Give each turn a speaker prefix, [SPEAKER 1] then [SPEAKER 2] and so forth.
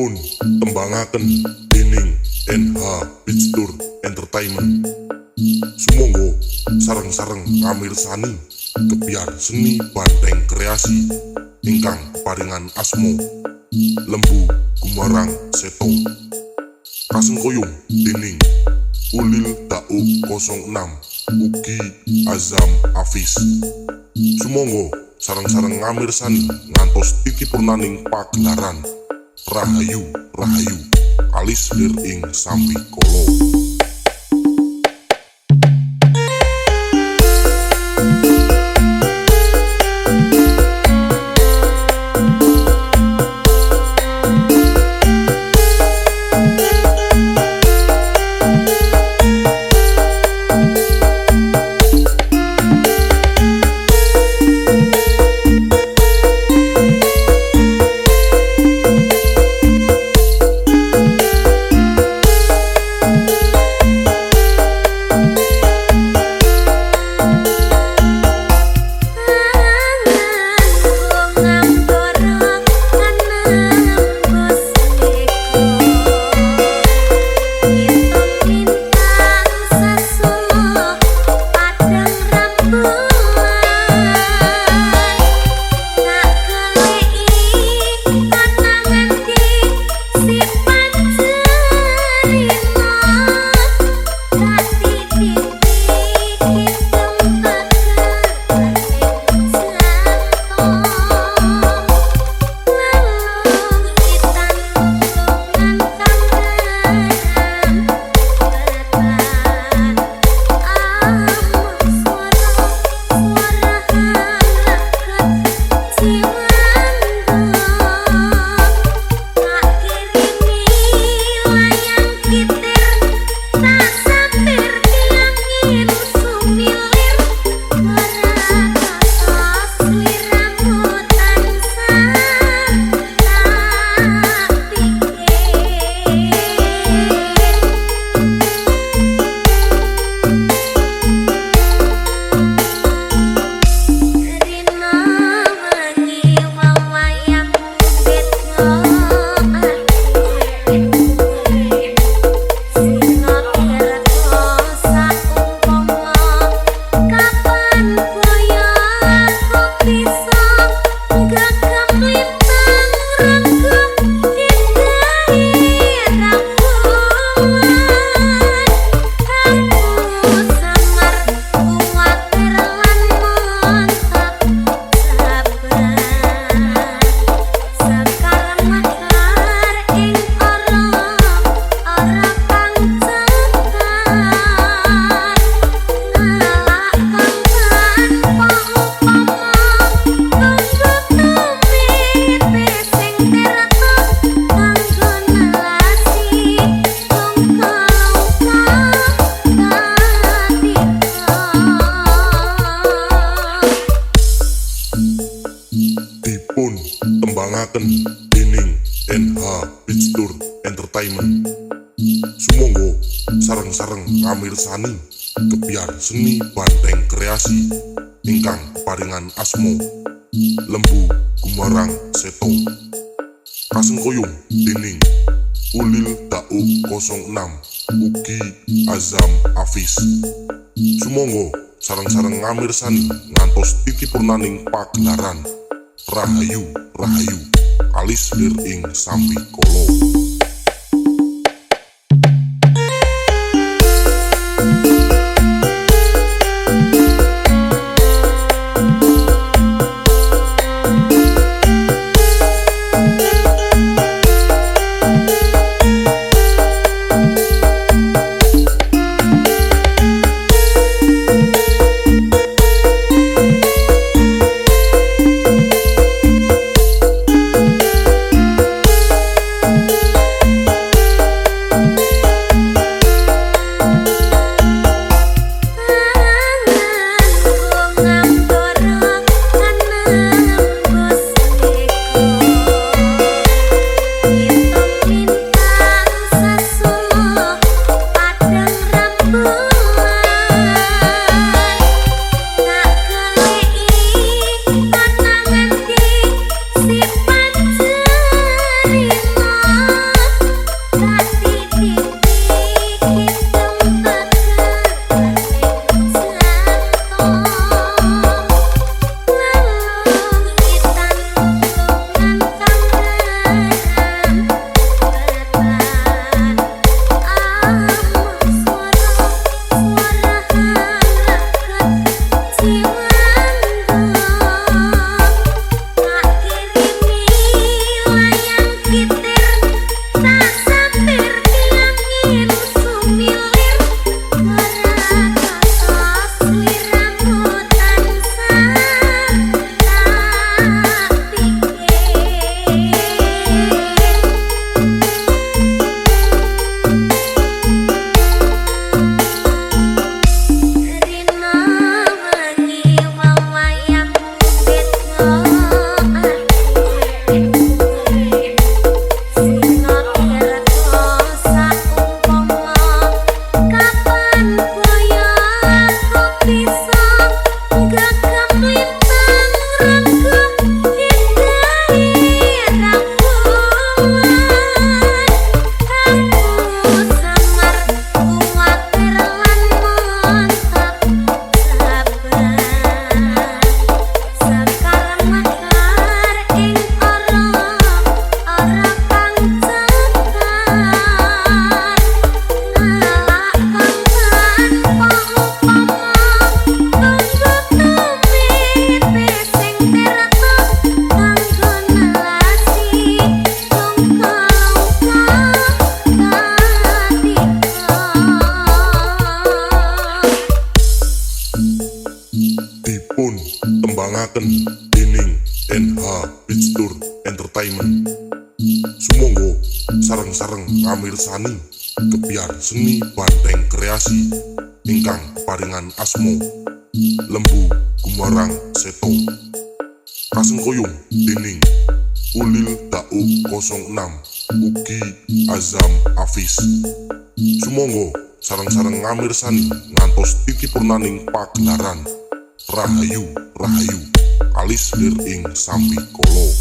[SPEAKER 1] Dipun tembangaken dening NH Beach Tour Entertainment. Sumangga sareng-sareng ngamirsani kepiar seni banteng kreasi ingkang paringan asma Lembu Gumarang Seto. Kasengkoyong dening Ulil Dauk 06 ugi Azam Afis. Sumangga sareng-sareng ngamirsani ngantos titi purnaning pagelaran Rahayu Rahayu alis lir ing Sambi Kolo. Dipun tembangaken dening NH Beach Tour Entertainment. Sumangga sareng-sareng ngamirsani kepiar seni banteng kreasi ingkang paringan asma Lembu Gumarang Seto. Kasengkoyong dening Ulil Dauk 06 ugi Azam Afis. Sumangga sareng-sareng ngamirsani ngantos titi purnaning pagelaran Rahayu Rahayu alis lir ing Sambi Kolo. tembangaken dening NH Beach Tour Entertainment. Sumangga sareng-sareng ngamirsani kepiar seni banteng kreasi ingkang paringan asmo Lembu Gumarang Seto, kasengkoyong dening Ulil Dauk 06 ugi Azam Afis. Sumangga sareng-sareng ngamirsani ngantos titipurnaning pagelaran Rahayu Rahayu alis lir ing Sambi Kolo.